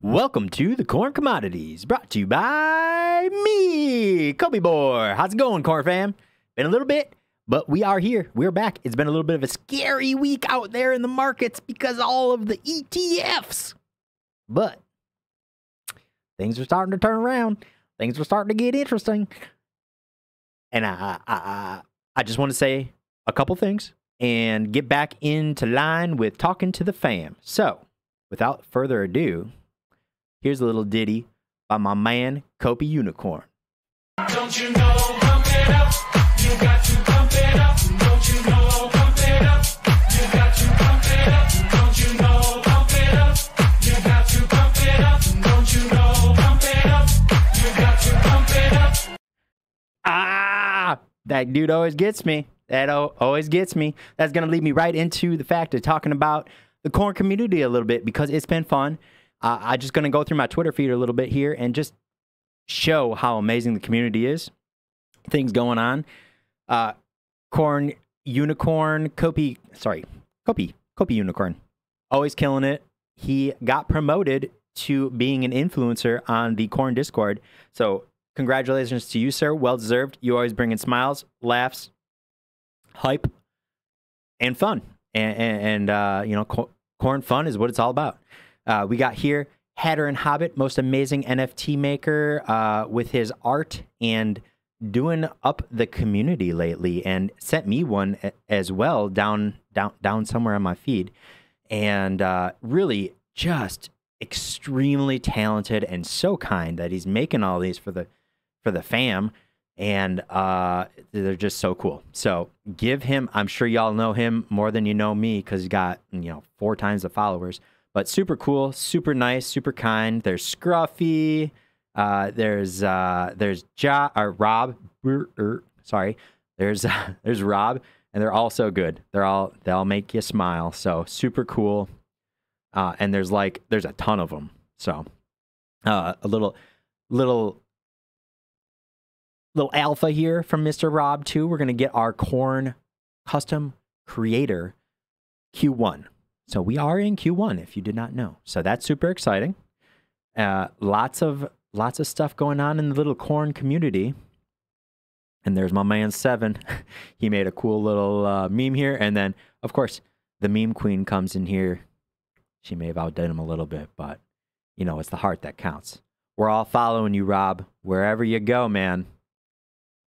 Welcome to the Corn Commodities, brought to you by me, copiboar. How's it going, Corn fam? Been a little bit, but we are here. We're back. It's been a little bit of a scary week out there in the markets because of all of the ETFs. But things are starting to turn around. Things are starting to get interesting. And I just want to say a couple things and get back into line with talking to the fam. So, without further ado, here's a little ditty by my man, Copi Unicorn. Don't you know, pump it up, you got to pump it up. Don't you know, pump it up, you got to pump it up. Don't you know, pump it up, you got to pump it up. Don't you know, pump it up, you got to pump it up. Ah, that dude always gets me. That always gets me. That's going to lead me right into the fact of talking about the corn community a little bit because it's been fun. I'm just going to go through my Twitter feed a little bit here and just show how amazing the community is. Things going on. Corn Unicorn, Copi Unicorn. Always killing it. He got promoted to being an influencer on the Corn Discord. So congratulations to you, sir. Well deserved. You always bring in smiles, laughs, hype, and fun. And you know, corn fun is what it's all about. We got here Hatter and Hobbit, most amazing NFT maker with his art and doing up the community lately, and sent me one as well down somewhere on my feed, and really just extremely talented and so kind that he's making all these for the fam, and they're just so cool. So give him, I'm sure y'all know him more than you know me because he's got 4 times the followers. But super cool, super nice, super kind. There's Scruffy. There's Rob. Sorry. There's Rob, and they're all so good. They'll make you smile. So super cool. And there's a ton of them. So a little alpha here from Mr. Rob too. We're gonna get our corn custom creator Q1. So we are in Q1, if you did not know. So that's super exciting. Lots of stuff going on in the little corn community. And there's my man Seven. He made a cool little meme here. And then, of course, the meme queen comes in here. She may have outdone him a little bit, but it's the heart that counts. We're all following you, Rob. Wherever you go, man.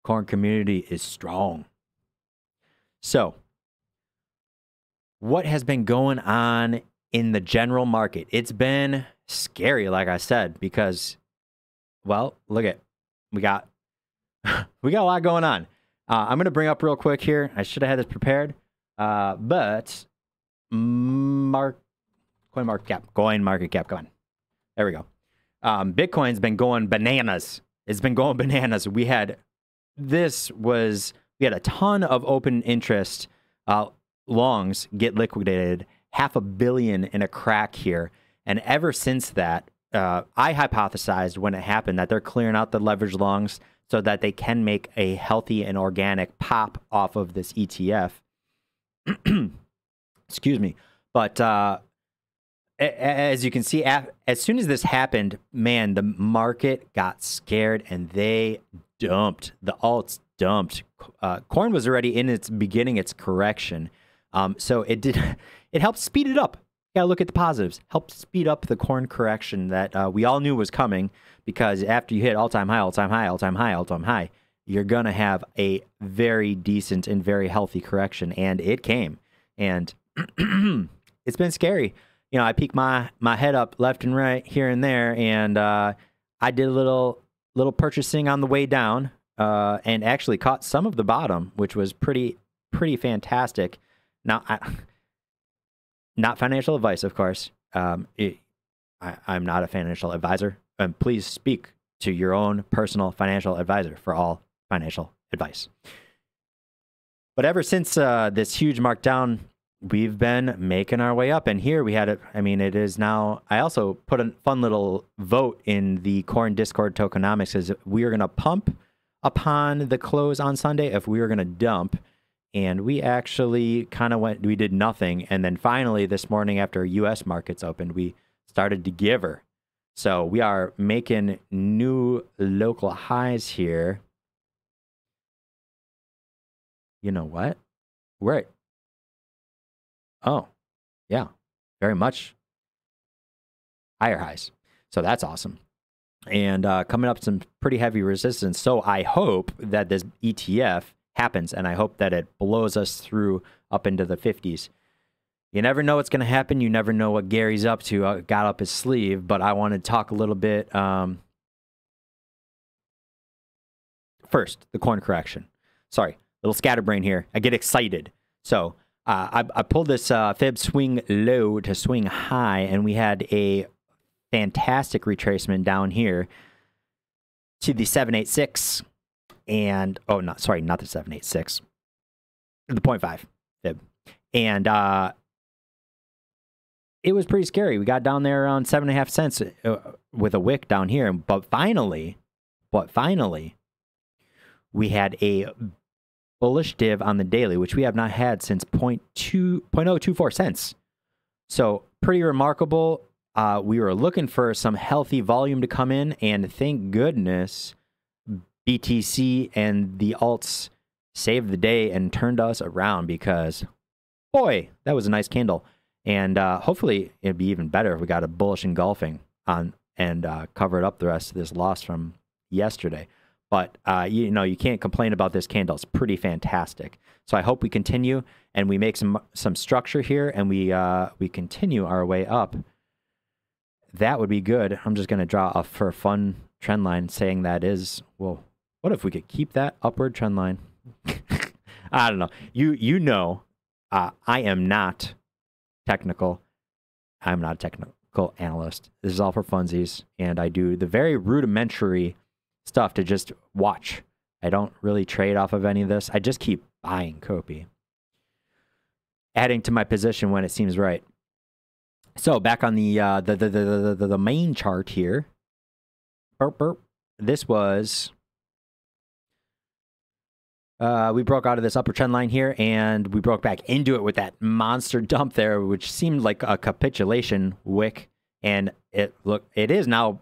Corn community is strong. So, what has been going on in the general market? It's been scary, like I said, because, well, look at, we got a lot going on. I'm going to bring up real quick here. I should have had this prepared, but coin market cap, go on. There we go. Bitcoin's been going bananas. It's been going bananas. We had a ton of open interest, longs get liquidated, $500 million in a crack here. And ever since that, I hypothesized when it happened that they're clearing out the leverage longs so that they can make a healthy and organic pop off of this ETF. Excuse me. But as you can see, as soon as this happened, man, the market got scared and they dumped. The alts dumped. Corn was already in its correction. So it helped speed it up. You gotta look at the positives. Helped speed up the corn correction that we all knew was coming, because after you hit all-time high, you're gonna have a very decent and very healthy correction, and it came. And it's been scary. I peeked my head up left and right here and there, and I did a little purchasing on the way down, and actually caught some of the bottom, which was pretty fantastic. Now, not financial advice, of course. I'm not a financial advisor. Please speak to your own personal financial advisor for all financial advice. But ever since this huge markdown, we've been making our way up. And here we had it. I mean, it is now. I also put a fun little vote in the Corn Discord tokenomics as we are going to pump upon the close on Sunday, if we were going to dump. And we actually we did nothing. And then finally this morning after U.S. markets opened, we started to give her. So we are making new local highs here. You know what? We're oh, yeah, very much higher highs. So that's awesome. And coming up some pretty heavy resistance. So I hope that this ETF happens, and I hope that it blows us through up into the 50s. You never know what's going to happen. You never know what Gary's up to, got up his sleeve. But I want to talk a little bit. First, the corn correction. Sorry, little scatterbrain here. I get excited. So I pulled this fib swing low to swing high, and we had a fantastic retracement down here to the 786. And, oh, not the 786. The 0.5 fib. And it was pretty scary. We got down there around 7.5 cents with a wick down here. But finally, we had a bullish div on the daily, which we have not had since 0.024 cents. So pretty remarkable. We were looking for some healthy volume to come in, and thank goodness BTC and the alts saved the day and turned us around, because, boy, that was a nice candle. And hopefully it'd be even better if we got a bullish engulfing on and covered up the rest of this loss from yesterday. But, you know, you can't complain about this candle. It's pretty fantastic. So I hope we continue and we make some structure here, and we continue our way up. That would be good. I'm just going to draw a for fun trend line saying that is, well, what if we could keep that upward trend line? I don't know. You know, I am not technical. I'm not a technical analyst. This is all for funsies, and I do the very rudimentary stuff to just watch. I don't really trade off of any of this. I just keep buying COPI, adding to my position when it seems right. So back on the main chart here. This was we broke out of this upper trend line here, and we broke back into it with that monster dump there, which seemed like a capitulation wick, and it is now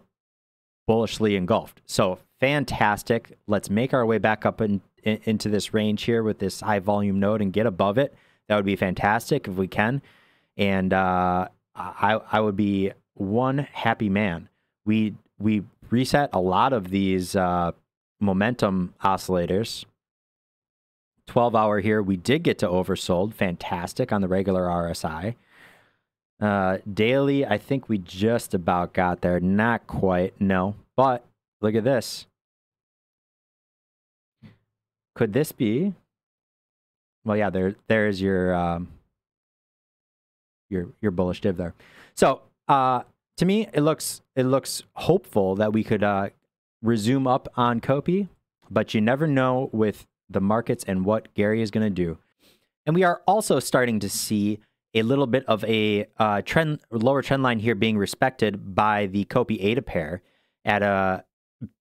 bullishly engulfed. So fantastic. Let's make our way back up into this range here with this high volume node and get above it. That would be fantastic if we can. And I would be one happy man. We reset a lot of these momentum oscillators. 12-hour here, we did get to oversold. Fantastic on the regular RSI. Daily, I think we just about got there. Not quite, no. But look at this. Could this be? Well, yeah, there's your bullish div there. So to me, it looks hopeful that we could resume up on COPI, but you never know with the markets and what Gary is going to do. And we are also starting to see a little bit of a lower trend line here being respected by the COPI ADA pair at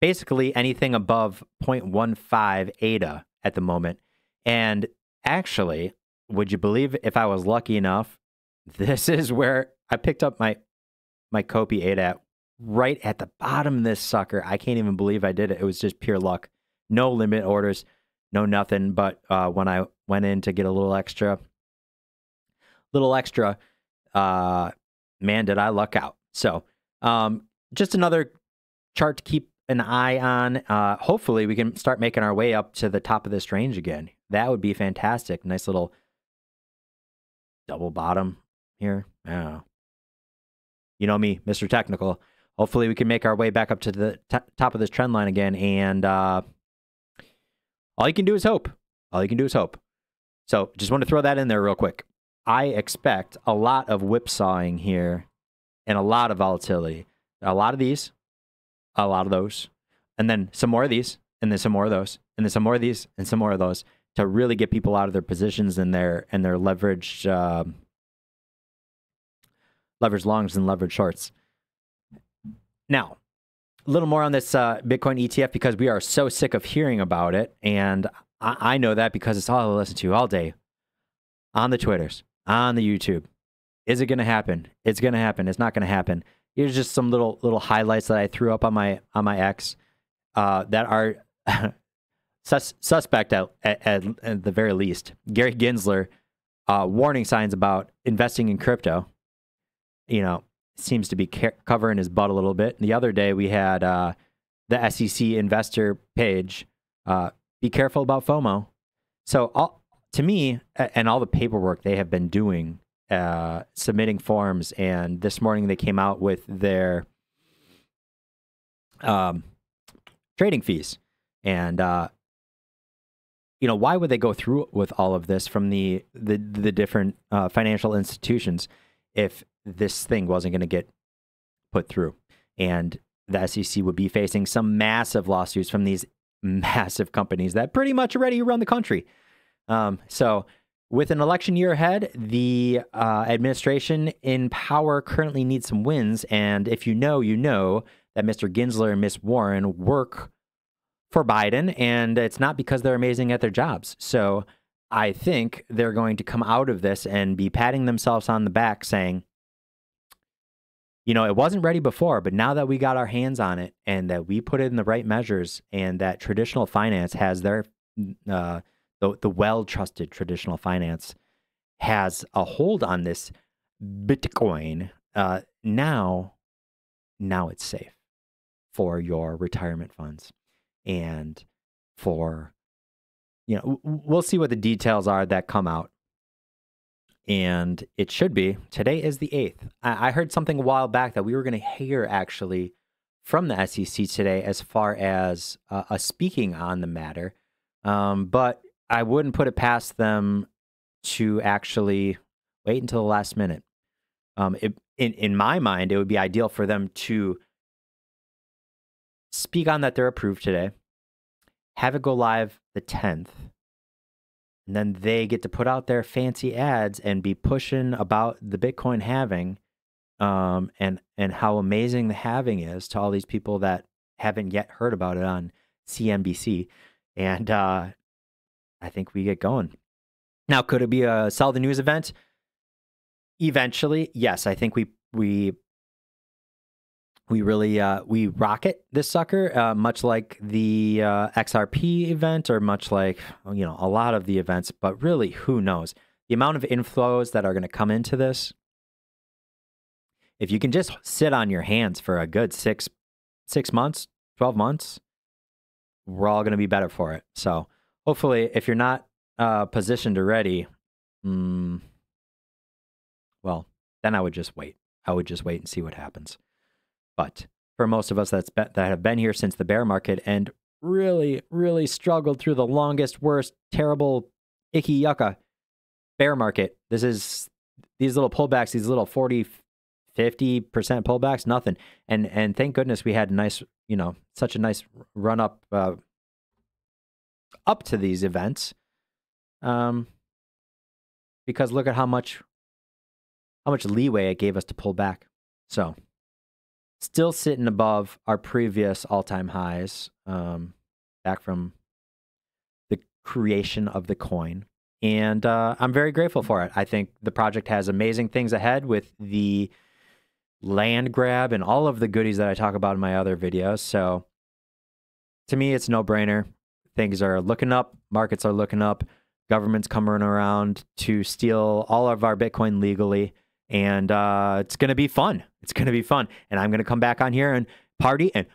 basically anything above 0.15 ADA at the moment. And actually, would you believe if I was lucky enough, this is where I picked up my COPI ADA at, right at the bottom of this sucker. I can't even believe I did it. It was just pure luck. No limit orders, no nothing. But when I went in to get a little extra, man, did I luck out. So just another chart to keep an eye on. Hopefully we can start making our way up to the top of this range again. That would be fantastic. Nice little double bottom here. Oh. You know me, Mr. Technical. Hopefully we can make our way back up to the top of this trend line again. And all you can do is hope. All you can do is hope. So just want to throw that in there real quick. I expect a lot of whipsawing here and a lot of volatility. A lot of these, a lot of those, and then some more of these, and then some more of those, and then some more of these, and some more of those, to really get people out of their positions and their leveraged longs and leverage shorts. Now, a little more on this Bitcoin ETF, because we are so sick of hearing about it, and I know that because it's all I listen to all day on the Twitters, on the YouTube. Is it going to happen? It's going to happen. It's not going to happen. Here's just some little highlights that I threw up on my X that are suspect at the very least. Gary Gensler, warning signs about investing in crypto. You know, seems to be covering his butt a little bit. The other day we had the SEC investor page. Be careful about FOMO. So to me, and all the paperwork they have been doing, submitting forms, and this morning they came out with their trading fees. And you know, why would they go through with all of this from the different financial institutions if this thing wasn't going to get put through? And the SEC would be facing some massive lawsuits from these massive companies that pretty much already run the country. So with an election year ahead, the administration in power currently needs some wins. And if you know that Mr. Gensler and Ms. Warren work for Biden, and it's not because they're amazing at their jobs. So I think they're going to come out of this and be patting themselves on the back saying, you know, it wasn't ready before, but now that we got our hands on it and that we put it in the right measures and that traditional finance has their, the well-trusted traditional finance has a hold on this Bitcoin, now it's safe for your retirement funds. And for, you know, we'll see what the details are that come out. And it should be, today is the 8th. I heard something a while back that we were going to hear actually from the SEC today as far as a speaking on the matter. But I wouldn't put it past them to actually wait until the last minute. In my mind, it would be ideal for them to speak on that they're approved today, have it go live the 10th, and then they get to put out their fancy ads and be pushing about the Bitcoin halving, and how amazing the halving is to all these people that haven't yet heard about it on CNBC. And I think we get going. Now, could it be a sell the news event? Eventually, yes. I think we really we rocket this sucker, much like the XRP event, or much like, you know, a lot of the events. But really, who knows? The amount of inflows that are going to come into this. If you can just sit on your hands for a good 6 months, 12 months, we're all going to be better for it. So hopefully, if you're not positioned already, well, then I would just wait. I would just wait and see what happens. But for most of us that have been here since the bear market and really, really struggled through the longest, worst, terrible, icky, yucca bear market, these little pullbacks, these little 40, 50% pullbacks, nothing. And thank goodness we had a nice, you know, such a nice run up to these events. Because look at how much leeway it gave us to pull back. So still sitting above our previous all-time highs, back from the creation of the coin. And I'm very grateful for it. I think the project has amazing things ahead with the land grab and all of the goodies that I talk about in my other videos. So to me, it's a no-brainer. Things are looking up. Markets are looking up. Government's coming around to steal all of our Bitcoin legally. And it's going to be fun. It's going to be fun. And I'm going to come back on here and party and